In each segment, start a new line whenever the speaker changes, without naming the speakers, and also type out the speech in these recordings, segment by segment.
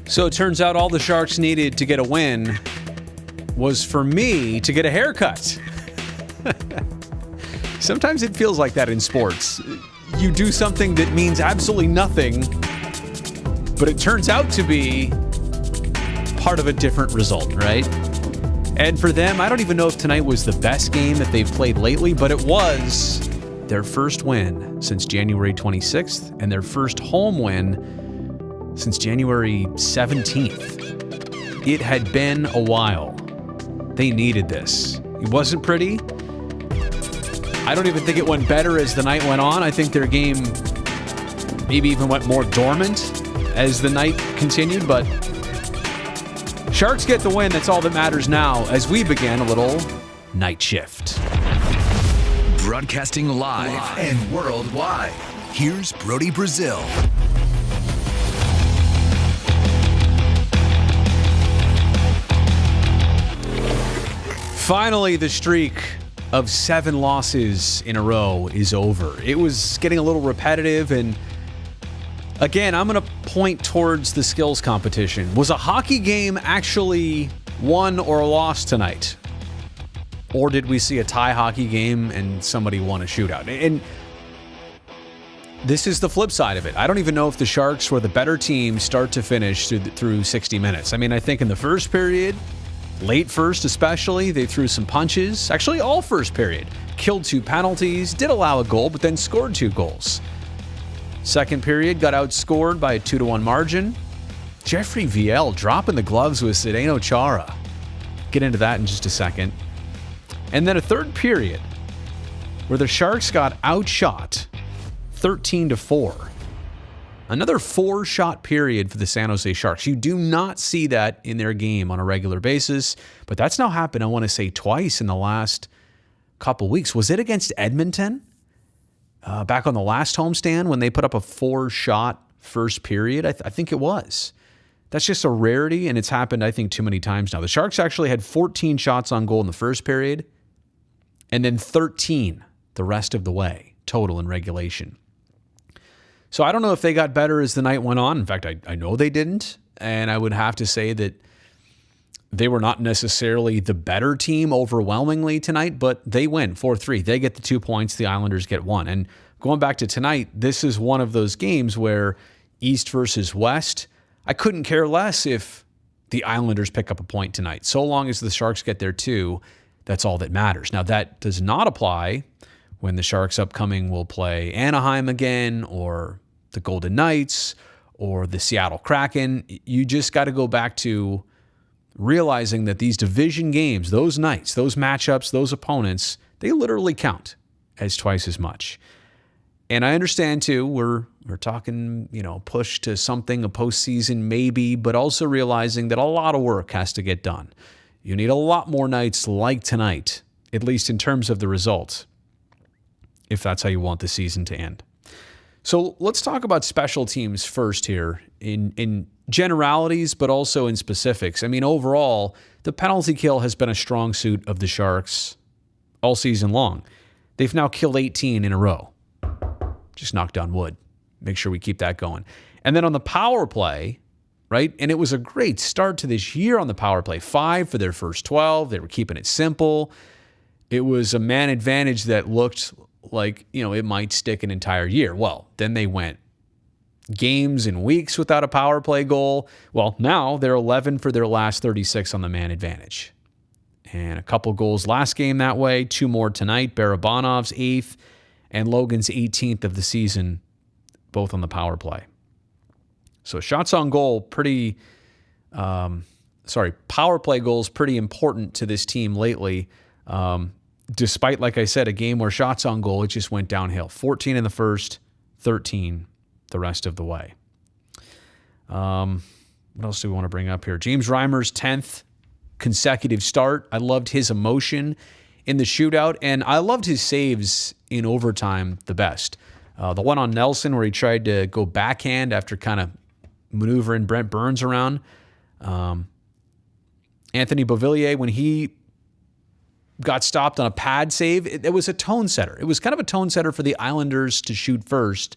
So it turns out all the Sharks needed to get a win was for me to get a haircut. Sometimes it feels like that in sports. You do something that means absolutely nothing, but it turns out to be part of a different result, right? And for them, I don't even know if tonight was the best game that they've played lately, but it was their first win since January 26th and their first home win since January 17th. It had been a while. They needed this. It wasn't pretty. I don't even think it went better as the night went on. I think their game maybe even went more dormant as the night continued, but Sharks get the win. That's all that matters now as we begin a little night shift.
Broadcasting live and worldwide. Here's Brody Brazil.
Finally, the streak of 7 losses in a row is over. It was getting a little repetitive, and again, I'm going to point towards the skills competition. Was a hockey game actually won or lost tonight? Or did we see a tie hockey game and somebody won a shootout? And this is the flip side of it. I don't even know if the Sharks were the better team start to finish through 60 minutes. I mean, I think in the first period, late first especially, they threw some punches. Actually, all first period. Killed 2 penalties, did allow a goal, but then scored 2 goals. Second period, got outscored by a 2-1 margin. Jeffrey Viel dropping the gloves with Zdeno Chara. Get into that in just a second. And then a third period where the Sharks got outshot 13-4. Another 4-shot period for the San Jose Sharks. You do not see that in their game on a regular basis, but that's now happened, I want to say, twice in the last couple weeks. Was it against Edmonton? Back on the last homestand when they put up a 4-shot first period? I think it was. That's just a rarity, and it's happened, I think, too many times now. The Sharks actually had 14 shots on goal in the first period, and then 13 the rest of the way, total in regulation. So I don't know if they got better as the night went on. In fact, I know they didn't, and I would have to say that they were not necessarily the better team overwhelmingly tonight, but they win 4-3. They get the 2 points. The Islanders get 1. And going back to tonight, this is one of those games where East versus West, I couldn't care less if the Islanders pick up a point tonight. So long as the Sharks get their 2, that's all that matters. Now, that does not apply when the Sharks upcoming will play Anaheim again, or the Golden Knights, or the Seattle Kraken. You just got to go back to realizing that these division games, those nights, those matchups, those opponents, they literally count as twice as much. And I understand too, we're talking, push to something, a postseason maybe, but also realizing that a lot of work has to get done. You need a lot more nights like tonight, at least in terms of the results, if that's how you want the season to end. So let's talk about special teams first here in generalities, but also in specifics. I mean, overall, the penalty kill has been a strong suit of the Sharks all season long. They've now killed 18 in a row. Just knocked on wood. Make sure we keep that going. And then on the power play, right? And it was a great start to this year on the power play. 5 for their first 12. They were keeping it simple. It was a man advantage that looked like, it might stick an entire year. Well, then they went games and weeks without a power play goal. Well, now they're 11 for their last 36 on the man advantage. And a couple goals last game that way. 2 more tonight. Barabanov's 8th and Logan's 18th of the season, both on the power play. So shots on goal, power play goals pretty important to this team lately. Despite, like I said, a game where shots on goal, it just went downhill. 14 in the first, 13 the rest of the way. What else do we want to bring up here? James Reimer's 10th consecutive start. I loved his emotion in the shootout, and I loved his saves in overtime the best. The one on Nelson where he tried to go backhand after kind of maneuvering Brent Burns around. Anthony Beauvillier, when he got stopped on a pad save, it was a tone setter. It was kind of a tone setter for the Islanders to shoot first,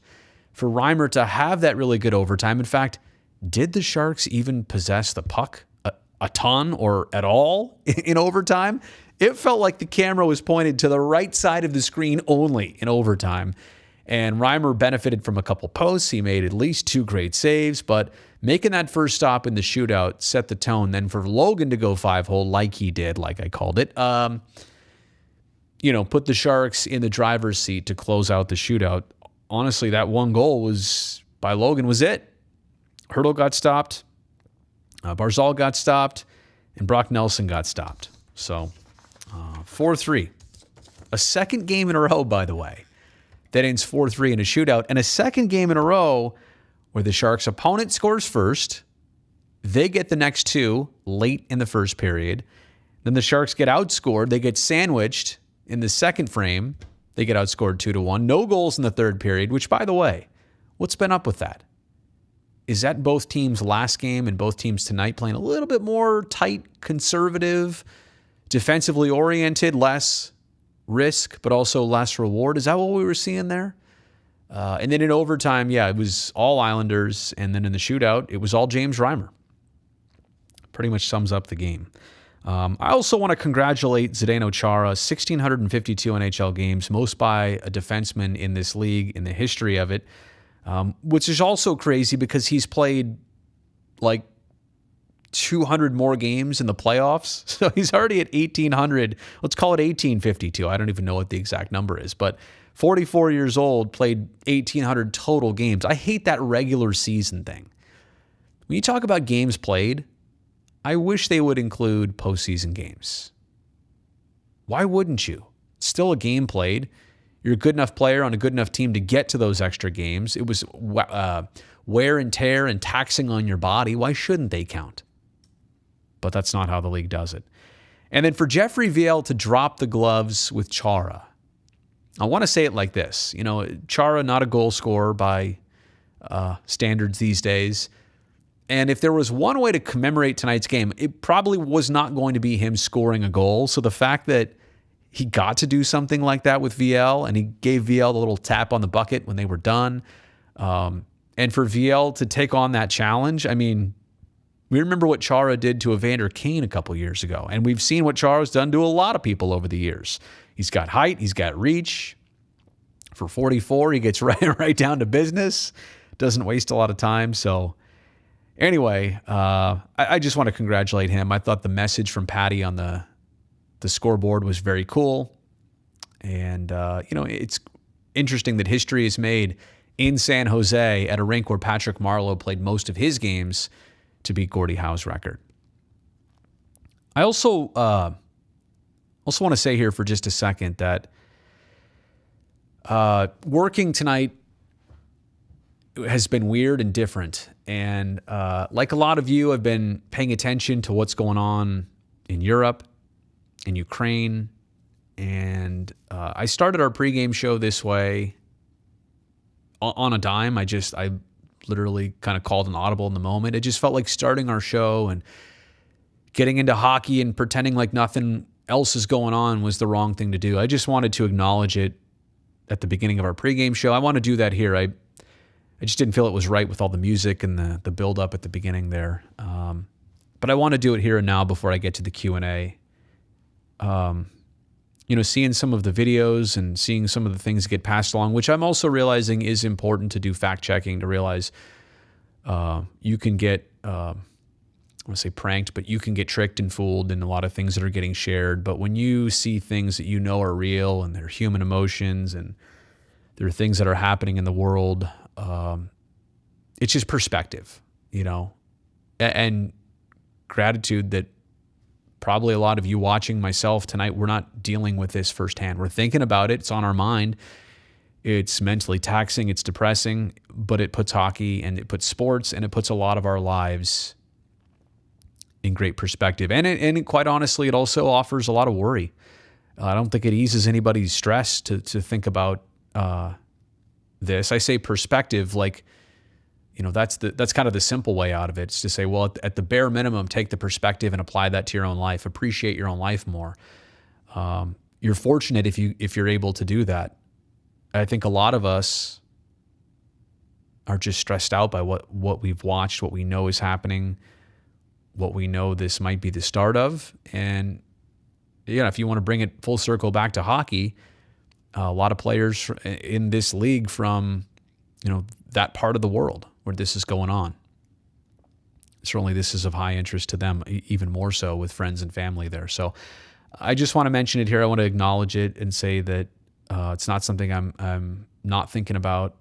for Reimer to have that really good overtime. In fact, did the Sharks even possess the puck a ton or at all in overtime? It felt like the camera was pointed to the right side of the screen only in overtime. And Reimer benefited from a couple posts. He made at least 2 great saves, but making that first stop in the shootout set the tone. Then for Logan to go 5-hole like he did, like I called it, put the Sharks in the driver's seat to close out the shootout. Honestly, that one goal was by Logan was it. Hurdle got stopped, Barzal got stopped, and Brock Nelson got stopped. So 4-3. A second game in a row, by the way, that ends 4-3 in a shootout, and a second game in a row where the Sharks' opponent scores first. They get the next 2 late in the first period. Then the Sharks get outscored. They get sandwiched in the second frame. They get outscored 2-1. No goals in the third period, which, by the way, what's been up with that? Is that both teams' last game and both teams tonight playing a little bit more tight, conservative, defensively oriented, less risk, but also less reward? Is that what we were seeing there? And then in overtime, it was all Islanders. And then in the shootout, it was all James Reimer. Pretty much sums up the game. I also want to congratulate Zdeno Chara, 1,652 NHL games, most by a defenseman in this league in the history of it, which is also crazy because he's played like 200 more games in the playoffs. So he's already at 1,800. Let's call it 1,852. I don't even know what the exact number is, but 44 years old, played 1,800 total games. I hate that regular season thing. When you talk about games played, I wish they would include postseason games. Why wouldn't you? It's still a game played. You're a good enough player on a good enough team to get to those extra games. It was wear and tear and taxing on your body. Why shouldn't they count? But that's not how the league does it. And then for Jeffrey Viel to drop the gloves with Chara, I want to say it like this. Chara, not a goal scorer by standards these days. And if there was one way to commemorate tonight's game, it probably was not going to be him scoring a goal. So the fact that he got to do something like that with VL, and he gave VL the little tap on the bucket when they were done. And for VL to take on that challenge, I mean, we remember what Chara did to Evander Kane a couple years ago, and we've seen what Chara's done to a lot of people over the years. He's got height, he's got reach. For 44, he gets right down to business, doesn't waste a lot of time. So anyway, I just want to congratulate him. I thought the message from Patty on the scoreboard was very cool. And, it's interesting that history is made in San Jose at a rink where Patrick Marleau played most of his games to beat Gordie Howe's record. I also want to say here for just a second that working tonight has been weird and different. And like a lot of you, I've been paying attention to what's going on in Europe, in Ukraine. And I started our pregame show this way on a dime. I literally kind of called an audible in the moment. It just felt like starting our show and getting into hockey and pretending like nothing else is going on was the wrong thing to do. I just wanted to acknowledge it at the beginning of our pregame show. I want to do that here. I just didn't feel it was right with all the music and the build up at the beginning there. But I want to do it here and now before I get to the Q&A. Seeing some of the videos and seeing some of the things get passed along, which I'm also realizing is important to do fact checking, to realize you can get, I want to say pranked, but you can get tricked and fooled in a lot of things that are getting shared. But when you see things that you know are real and they're human emotions and there are things that are happening in the world, it's just perspective, and gratitude that probably a lot of you watching, myself tonight, we're not dealing with this firsthand. We're thinking about it. It's on our mind. It's mentally taxing. It's depressing, but it puts hockey and it puts sports and it puts a lot of our lives in great perspective. And quite honestly, it also offers a lot of worry. I don't think it eases anybody's stress to think about this. I say perspective like, that's kind of the simple way out of it. It's to say, well, at the bare minimum, take the perspective and apply that to your own life. Appreciate your own life more. You're fortunate if you're able to do that. I think a lot of us are just stressed out by what we've watched, what we know is happening, what we know this might be the start of. And, if you want to bring it full circle back to hockey, a lot of players in this league from, that part of the world where this is going on. Certainly this is of high interest to them, even more so with friends and family there. So I just want to mention it here. I want to acknowledge it and say that it's not something I'm not thinking about.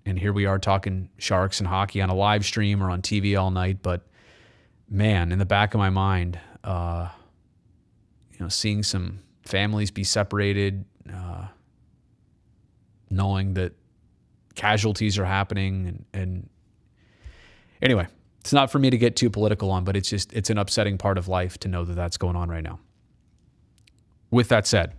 And here we are talking Sharks and hockey on a live stream or on TV all night. But man, in the back of my mind, seeing some families be separated, knowing that casualties are happening, and anyway, it's not for me to get too political on, but it's an upsetting part of life to know that that's going on right now. With that said,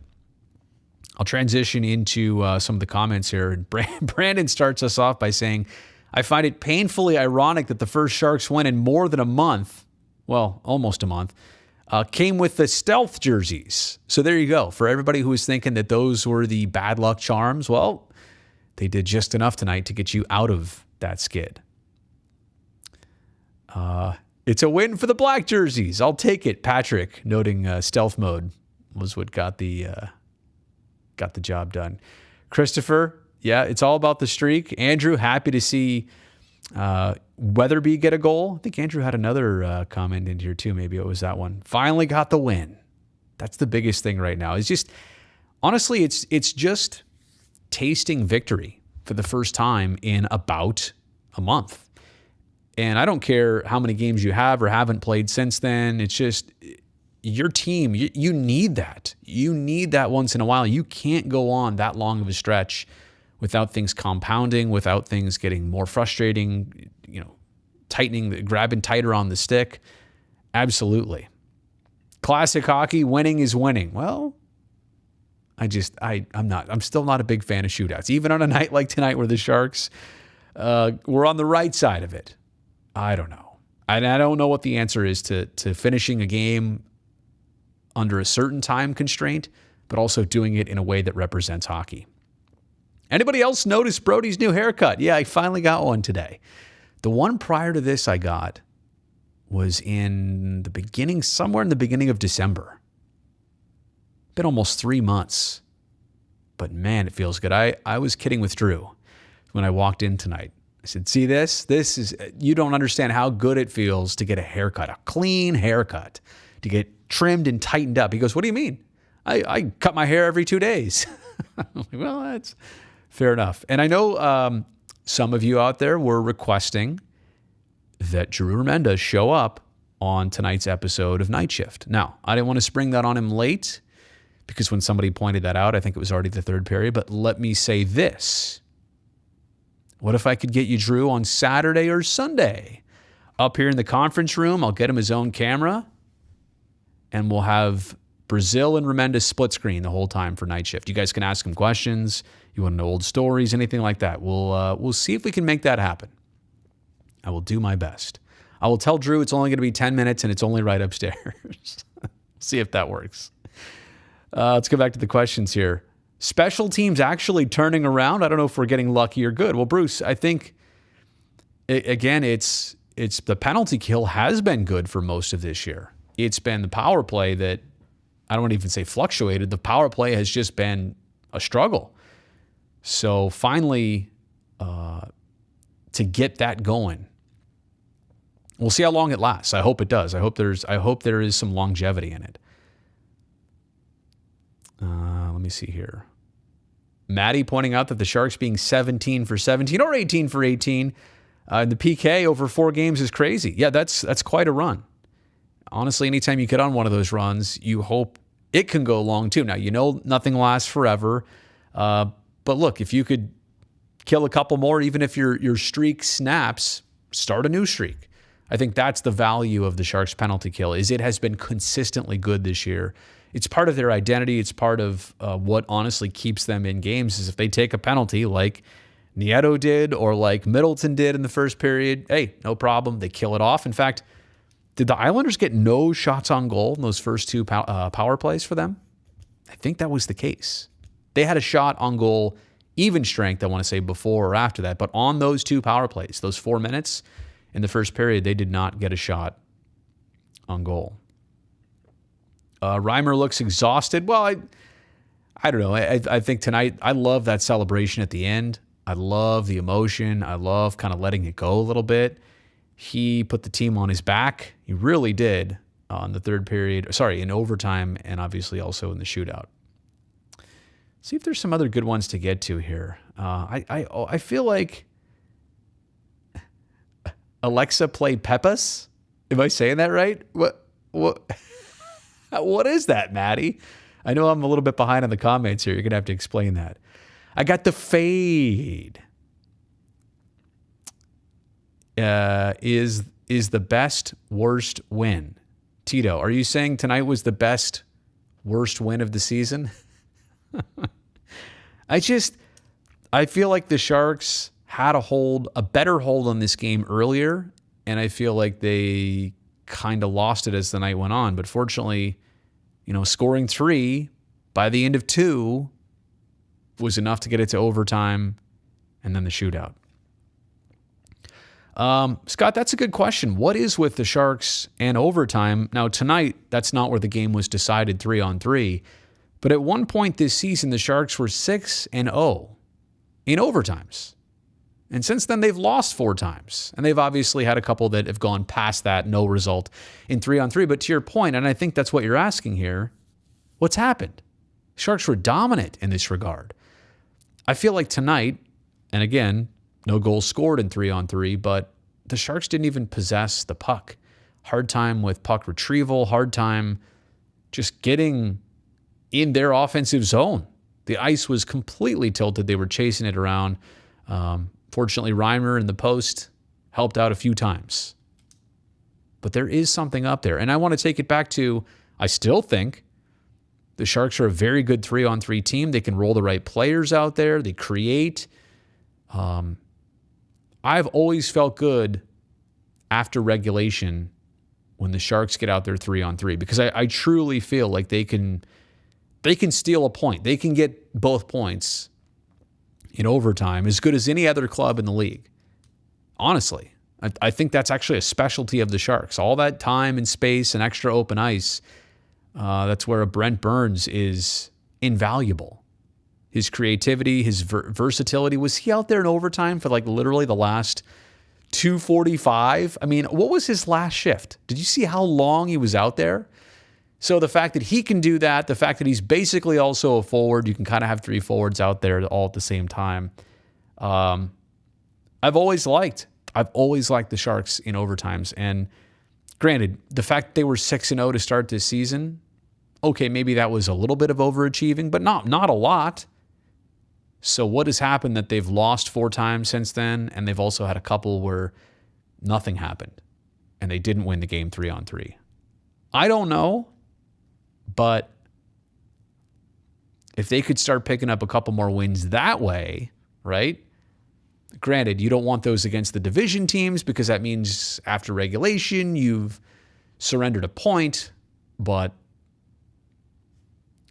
I'll transition into some of the comments here. And Brandon starts us off by saying, I find it painfully ironic that the first Sharks win in more than a month, well, almost a month, came with the stealth jerseys. So there you go. For everybody who was thinking that those were the bad luck charms, well, they did just enough tonight to get you out of that skid. It's a win for the black jerseys. I'll take it. Patrick, noting stealth mode was what got the job done. Christopher, yeah, it's all about the streak. Andrew, happy to see Weatherby get a goal. I think Andrew had another comment in here too. Maybe it was that one. Finally got the win. That's the biggest thing right now. It's just, honestly, it's just tasting victory for the first time in about a month. And I don't care how many games you have or haven't played since then. It's just your team, you need that. You need that once in a while. You can't go on that long of a stretch without things compounding, without things getting more frustrating, grabbing tighter on the stick. Absolutely. Classic hockey, winning is winning. Well, I'm still not a big fan of shootouts. Even on a night like tonight where the Sharks were on the right side of it. I don't know. I don't know what the answer is to finishing a game under a certain time constraint, but also doing it in a way that represents hockey. Anybody else notice Brody's new haircut? Yeah, I finally got one today. The one prior to this I got was somewhere in the beginning of December. Been almost 3 months. But man, it feels good. I was kidding with Drew when I walked in tonight. I said, see this? You don't understand how good it feels to get a haircut, a clean haircut, to get trimmed and tightened up. He goes, what do you mean? I cut my hair every 2 days. I'm like, well, that's fair enough. And I know some of you out there were requesting that Drew Remenda show up on tonight's episode of Night Shift. Now, I didn't want to spring that on him late because when somebody pointed that out, I think it was already the third period. But let me say this. What if I could get you Drew on Saturday or Sunday? Up here in the conference room, I'll get him his own camera, and we'll have Brazil and Remenda split screen the whole time for Night Shift. You guys can ask him questions. You want to know old stories, anything like that. We'll see if we can make that happen. I will do my best. I will tell Drew it's only going to be 10 minutes, and it's only right upstairs. See if that works. Let's go back to the questions here. Special teams actually turning around. I don't know if we're getting lucky or good. Well, Bruce, I think, again, it's the penalty kill has been good for most of this year. It's been the power play that, I don't want to even say fluctuated. The power play has just been a struggle. So finally, to get that going, we'll see how long it lasts. I hope it does. I hope there is some longevity in it. Let me see here. Maddie pointing out that the Sharks being 17 for 17 or 18 for 18 in the PK over 4 games is crazy. Yeah, that's quite a run. Honestly, anytime you get on one of those runs, you hope it can go long too. Now, nothing lasts forever. But look, if you could kill a couple more, even if your streak snaps, start a new streak. I think that's the value of the Sharks penalty kill, is it has been consistently good this year. It's part of their identity. It's part of what honestly keeps them in games, is if they take a penalty like Nieto did or like Middleton did in the first period, hey, no problem. They kill it off. In fact, did the Islanders get no shots on goal in those first 2 power plays for them? I think that was the case. They had a shot on goal even strength, I want to say, before or after that. But on those 2 power plays, those 4 minutes in the first period, they did not get a shot on goal. Reimer looks exhausted. Well, I don't know. I think tonight, I love that celebration at the end. I love the emotion. I love kind of letting it go a little bit. He put the team on his back. He really did on the third period. Sorry, in overtime, and obviously also in the shootout. See if there's some other good ones to get to here. I feel like Alexa played Pepas. Am I saying that right? What is that, Maddie? I know I'm a little bit behind on the comments here. You're going to have to explain that. I got the fade. Is the best worst win. Tito, are you saying tonight was the best worst win of the season? I feel like the Sharks had a better hold on this game earlier, and I feel like they kind of lost it as the night went on. But fortunately, scoring 3 by the end of 2 was enough to get it to overtime and then the shootout. Scott, that's a good question. What is with the Sharks and overtime? Now, tonight, that's not where the game was decided 3-on-3. But at one point this season, the Sharks were 6-0 in overtimes. And since then, they've lost 4 times. And they've obviously had a couple that have gone past that, no result in 3-on-3. But to your point, and I think that's what you're asking here, what's happened? Sharks were dominant in this regard. I feel like tonight, and again, no goals scored in 3-on-3, but the Sharks didn't even possess the puck. Hard time with puck retrieval, hard time just getting in their offensive zone. The ice was completely tilted. They were chasing it around. Fortunately, Reimer in the post helped out a few times. But there is something up there. And I want to take it back to, I still think the Sharks are a very good 3-on-3 team. They can roll the right players out there. They create. I've always felt good after regulation when the Sharks get out there 3-on-3 because I truly feel like they can steal a point. They can get both points in overtime as good as any other club in the league. Honestly, I think that's actually a specialty of the Sharks. All that time and space and extra open ice, that's where a Brent Burns is invaluable. His creativity, his versatility. Was he out there in overtime for like literally the last 2:45? I mean, what was his last shift? Did you see how long he was out there? So the fact that he can do that, the fact that he's basically also a forward, you can kind of have 3 forwards out there all at the same time. I've always liked the Sharks in overtimes. And granted, the fact that they were 6-0 to start this season, okay, maybe that was a little bit of overachieving, but not a lot. So what has happened that they've lost 4 times since then, and they've also had a couple where nothing happened, and they didn't win the game 3-on-3? I don't know, but if they could start picking up a couple more wins that way, right? Granted, you don't want those against the division teams because that means after regulation, you've surrendered a point, but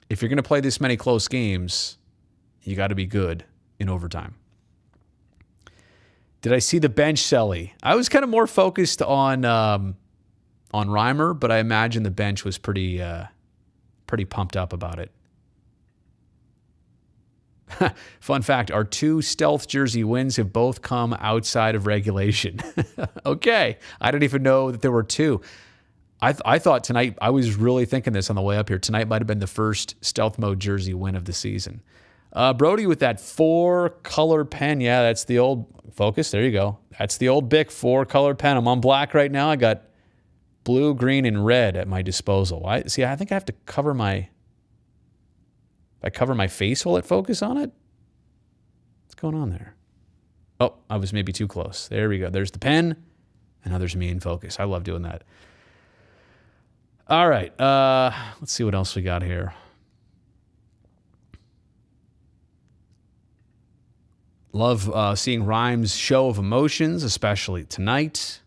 if you're going to play this many close games, you got to be good in overtime. Did I see the bench, Selly? I was kind of more focused on Reimer, but I imagine the bench was pretty pumped up about it. Fun fact, our 2 stealth jersey wins have both come outside of regulation. Okay. I didn't even know that there were 2. I thought tonight, I was really thinking this on the way up here, tonight might have been the first stealth mode jersey win of the season. Brody with that 4-color pen. Yeah, that's the old focus. There you go. That's the old Bic 4-color pen. I'm on black right now. I got blue, green, and red at my disposal. I think I have to cover my... If I cover my face, will it focus on it? What's going on there? Oh, I was maybe too close. There we go. There's the pen, and now there's me in focus. I love doing that. All right. Let's see what else we got here. Love seeing Rhymes' show of emotions, especially tonight.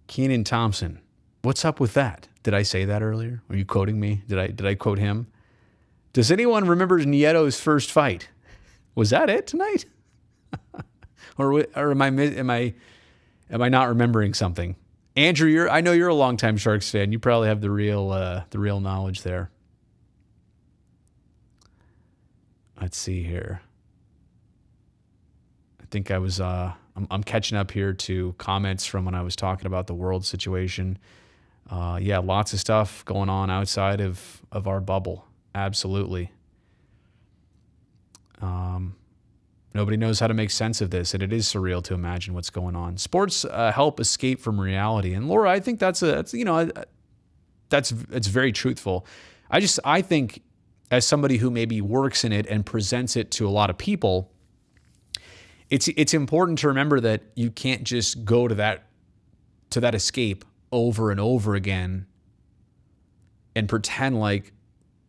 Keenan Thompson. What's up with that? Did I say that earlier? Are you quoting me? Did I quote him? Does anyone remember Nieto's first fight? Was that it tonight? or am I not remembering something? Andrew, I know you're a longtime Sharks fan. You probably have the real knowledge there. Let's see here. I think I was I'm catching up here to comments from when I was talking about the world situation. Yeah, lots of stuff going on outside of our bubble. Absolutely. Nobody knows how to make sense of this, and it is surreal to imagine what's going on. Sports help escape from reality, and Laura, I think that's very truthful. I think as somebody who maybe works in it and presents it to a lot of people, it's important to remember that you can't just go to that escape over and over again and pretend like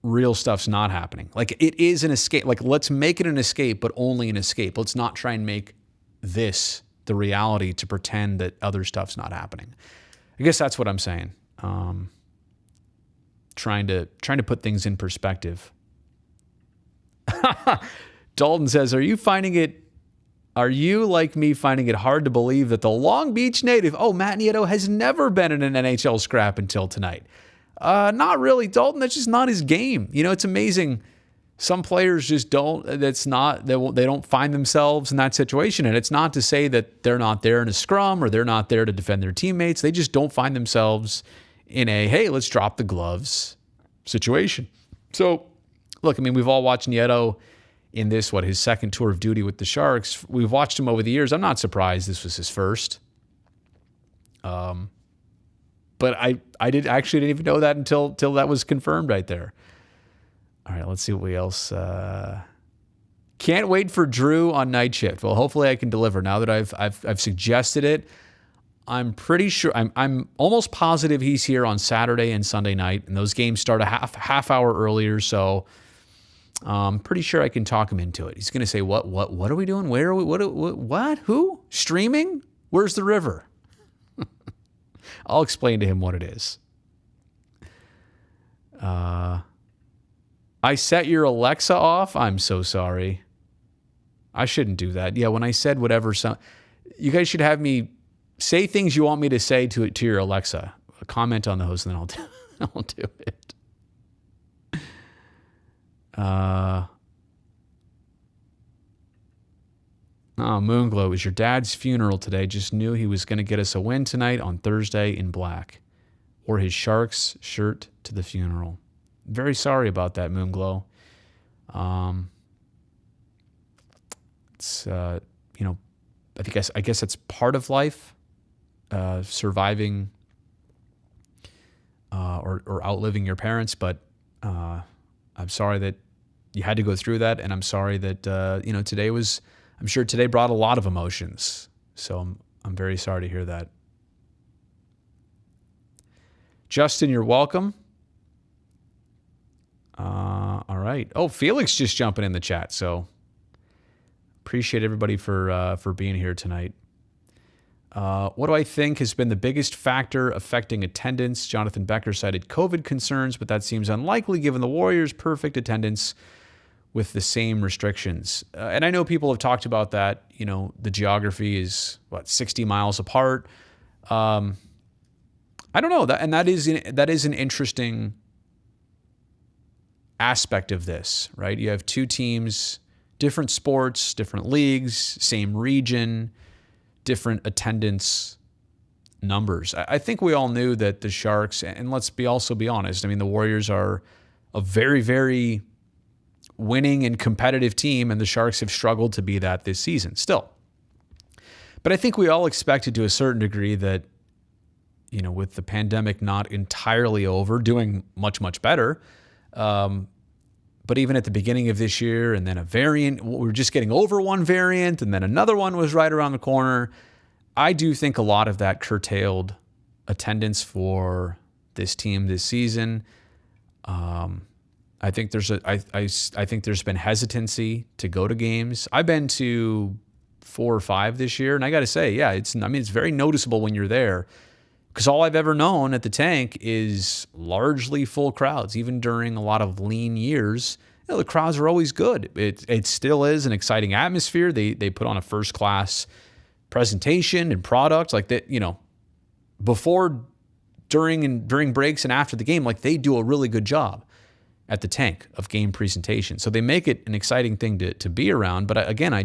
real stuff's not happening. Like, it is an escape. Like, let's make it an escape, but only an escape. Let's not try and make this the reality to pretend that other stuff's not happening. I guess that's what I'm saying. Trying to put things in perspective. Dalton says, are you like me finding it hard to believe that the Long Beach native, Matt Nieto, has never been in an NHL scrap until tonight? Not really, Dalton. That's just not his game. It's amazing. Some players just don't. They don't find themselves in that situation. And it's not to say that they're not there in a scrum or they're not there to defend their teammates. They just don't find themselves in a, hey, let's drop the gloves situation. So, look, I mean, we've all watched Nieto in this, his second tour of duty with the Sharks. We've watched him over the years. I'm not surprised this was his first. But I didn't even know that until that was confirmed right there. All right, let's see what else. Can't wait for Drew on night shift. Well, hopefully I can deliver. Now that I've suggested it, I'm pretty sure. I'm almost positive he's here on Saturday and Sunday night, and those games start a half hour earlier. So I'm pretty sure I can talk him into it. He's going to say, "What are we doing? Where are we? What? Who? Streaming? Where's the river?" I'll explain to him what it is. I set your Alexa off. I'm so sorry. I shouldn't do that. Yeah, when I said whatever, you guys should have me say things you want me to say to your Alexa. Comment on those, and then I'll do it. Moonglow, it was your dad's funeral today. Just knew he was going to get us a win tonight on Thursday in black. Wore his Sharks shirt to the funeral. Very sorry about that, Moonglow. It's I guess it's part of life, surviving or outliving your parents. But I'm sorry that you had to go through that, and I'm sorry that today was. I'm sure today brought a lot of emotions, so I'm very sorry to hear that. Justin, you're welcome. All right. Oh, Felix just jumping in the chat, so appreciate everybody for being here tonight. What do I think has been the biggest factor affecting attendance? Jonathan Becker cited COVID concerns, but that seems unlikely given the Warriors' perfect attendance with the same restrictions. And I know people have talked about that. The geography is 60 miles apart. I don't know that, and that is an interesting aspect of this, right? You have two teams, different sports, different leagues, same region, different attendance numbers. I think we all knew that the Sharks, and let's also be honest, I mean, the Warriors are a very, very winning and competitive team, and the Sharks have struggled to be that this season still. But I think we all expected to a certain degree that, with the pandemic not entirely over, doing much, much better. But even at the beginning of this year, and then a variant, we were just getting over one variant, and then another one was right around the corner. I do think a lot of that curtailed attendance for this team this season. I think there's been hesitancy to go to games. I've been to 4 or 5 this year, and I got to say, yeah, it's very noticeable when you're there, because all I've ever known at the Tank is largely full crowds, even during a lot of lean years. the crowds are always good. It still is an exciting atmosphere. They put on a first-class presentation and product, like that, before, during breaks and after the game, like they do a really good job at the Tank of game presentation. So they make it an exciting thing to be around. But again, I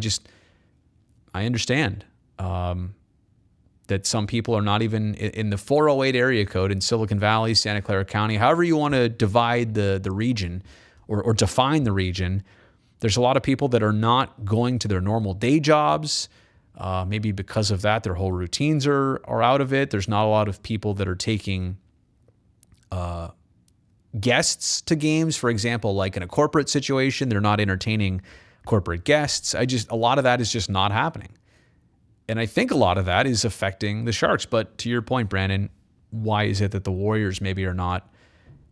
understand that some people are not even in the 408 area code in Silicon Valley, Santa Clara County, however you want to divide the region or define the region. There's a lot of people that are not going to their normal day jobs. Maybe because of that, their whole routines are out of it. There's not a lot of people that are taking guests to games. For example, like in a corporate situation, they're not entertaining corporate guests. A lot of that is just not happening. And I think a lot of that is affecting the Sharks. But to your point, Brandon, why is it that the Warriors maybe are not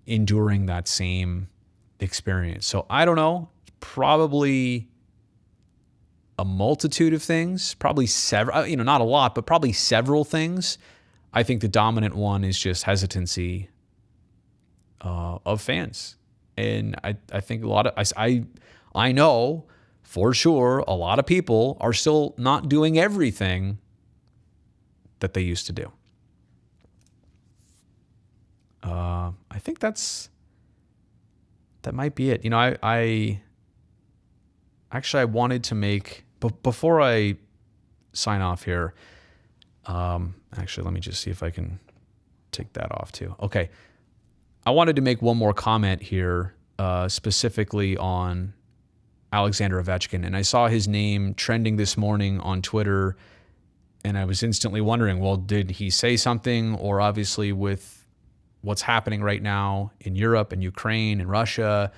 enduring that same experience? So I don't know. Probably a multitude of things, probably several, not a lot, but probably several things. I think the dominant one is just hesitancy of fans. And I think a lot of, I know for sure a lot of people are still not doing everything that they used to do. I think that might be it. I wanted to make, but before I sign off here, actually, let me just see if I can take that off too. Okay. I wanted to make one more comment here, specifically on Alexander Ovechkin. And I saw his name trending this morning on Twitter, and I was instantly wondering, well, did he say something? Or obviously with what's happening right now in Europe and Ukraine and Russia,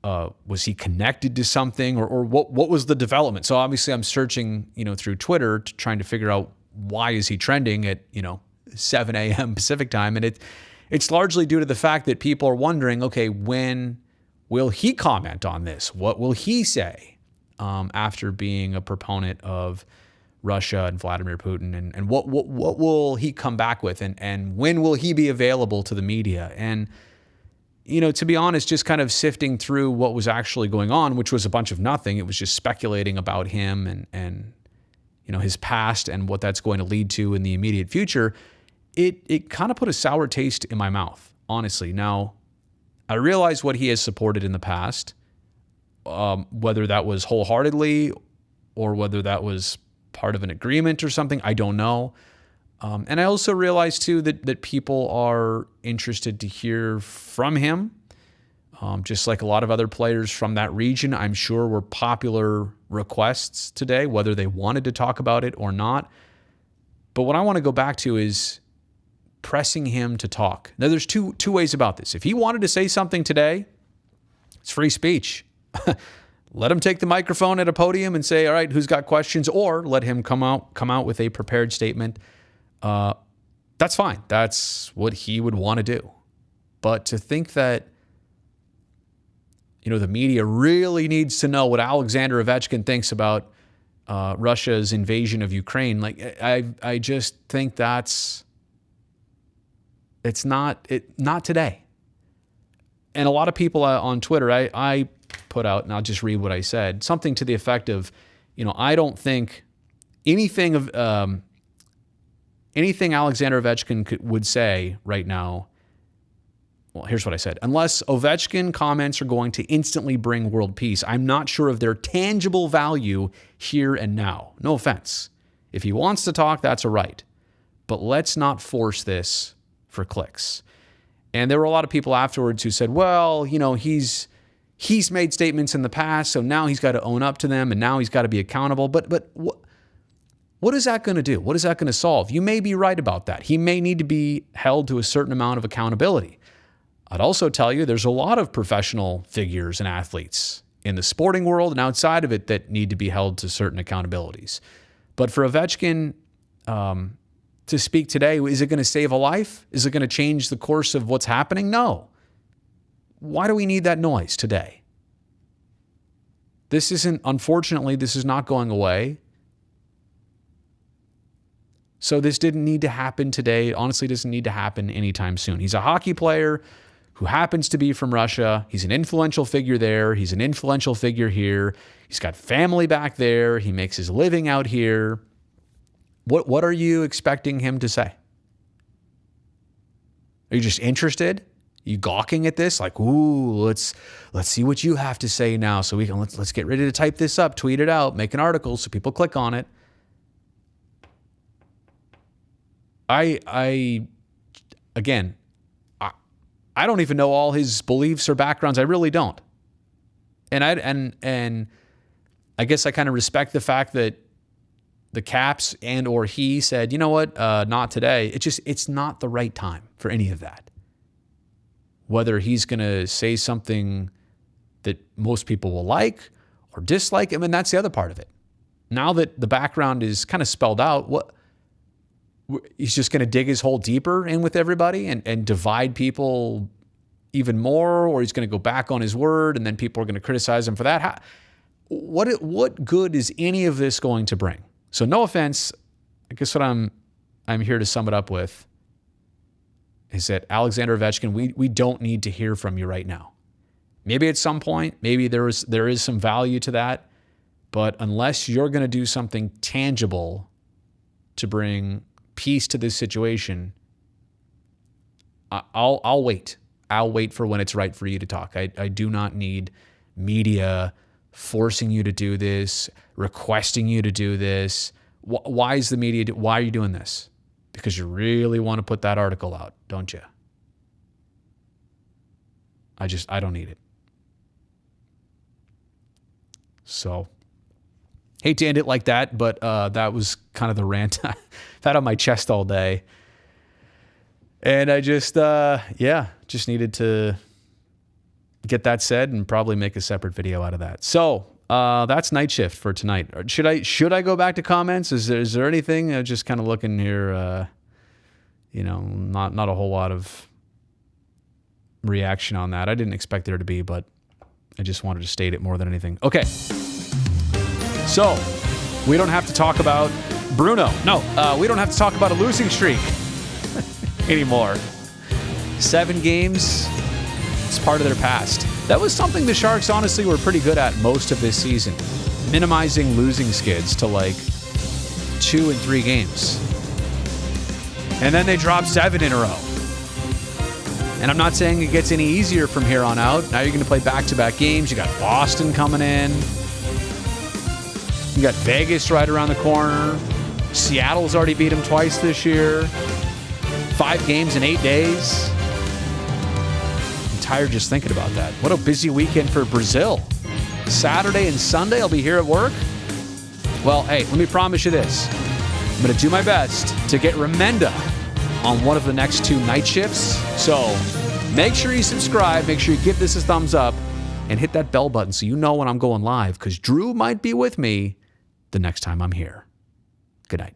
was he connected to something, or what was the development? So obviously I'm searching, through Twitter trying to figure out why is he trending at, 7 a.m. Pacific time. And it's largely due to the fact that people are wondering, okay, when will he comment on this? What will he say after being a proponent of Russia and Vladimir Putin? And what will he come back with? And when will he be available to the media? And to be honest, just kind of sifting through what was actually going on, which was a bunch of nothing. It was just speculating about him and his past and what that's going to lead to in the immediate future. It kind of put a sour taste in my mouth, honestly. Now, I realize what he has supported in the past, whether that was wholeheartedly or whether that was part of an agreement or something, I don't know. And I also realize, too, that people are interested to hear from him, just like a lot of other players from that region, I'm sure were popular requests today, whether they wanted to talk about it or not. But what I want to go back to is pressing him to talk. Now, there's two ways about this. If he wanted to say something today, it's free speech. Let him take the microphone at a podium and say, all right, who's got questions? Or let him come out with a prepared statement. That's fine. That's what he would want to do. But to think that, the media really needs to know what Alexander Ovechkin thinks about Russia's invasion of Ukraine, I just think it's not today. And a lot of people on Twitter, I put out, and I'll just read what I said, something to the effect of, I don't think anything Alexander Ovechkin would say right now. Well, here's what I said. Unless Ovechkin comments are going to instantly bring world peace, I'm not sure of their tangible value here and now. No offense. If he wants to talk, that's a right. But let's not force this for clicks. And there were a lot of people afterwards who said, well, he's made statements in the past, so now he's got to own up to them, and now he's got to be accountable. But what is that going to do? What is that going to solve? You may be right about that. He may need to be held to a certain amount of accountability. I'd also tell you there's a lot of professional figures and athletes in the sporting world and outside of it that need to be held to certain accountabilities. But for Ovechkin to speak today, is it going to save a life? Is it going to change the course of what's happening? No. Why do we need that noise today? Unfortunately, this is not going away. So this didn't need to happen today. It honestly doesn't need to happen anytime soon. He's a hockey player who happens to be from Russia. He's an influential figure there. He's an influential figure here. He's got family back there. He makes his living out here. What are you expecting him to say? Are you just interested? Are you gawking at this? Like, ooh, let's see what you have to say now, so we can let's get ready to type this up, tweet it out, make an article so people click on it. I don't even know all his beliefs or backgrounds. I really don't. And I guess I kind of respect the fact that the Caps and or he said, you know what, not today. It's not the right time for any of that. Whether he's going to say something that most people will like or dislike, I mean, that's the other part of it. Now that the background is kind of spelled out, he's just going to dig his hole deeper in with everybody and divide people even more, or he's going to go back on his word and then people are going to criticize him for that. What good is any of this going to bring? So no offense, I guess what I'm here to sum it up with is that Alexander Ovechkin, we don't need to hear from you right now. Maybe at some point, maybe there is some value to that, but unless you're going to do something tangible to bring peace to this situation, I'll wait. I'll wait for when it's right for you to talk. I do not need media forcing you to do this, requesting you to do this. Why is the media? Why are you doing this? Because you really want to put that article out, don't you? I don't need it. So, hate to end it like that, but that was kind of the rant I've had on my chest all day. And I just needed to get that said and probably make a separate video out of that. So that's Night Shift for tonight. Should I go back to comments? Is there anything? Just kind of looking here, not a whole lot of reaction on that. I didn't expect there to be, but I just wanted to state it more than anything. Okay. So we don't have to talk about Bruno. No, we don't have to talk about a losing streak anymore. 7 games. It's part of their past. That was something the Sharks honestly were pretty good at most of this season. Minimizing losing skids to like 2 and 3 games. And then they dropped 7 in a row. And I'm not saying it gets any easier from here on out. Now you're going to play back-to-back games. You got Boston coming in. You got Vegas right around the corner. Seattle's already beat them twice this year. 5 games in 8 days. I'm tired just thinking about that. What a busy weekend for Brazil. Saturday and Sunday, I'll be here at work. Well, hey, let me promise you this. I'm going to do my best to get Remenda on one of the next 2 night shifts. So make sure you subscribe. Make sure you give this a thumbs up and hit that bell button so you know when I'm going live, because Drew might be with me the next time I'm here. Good night.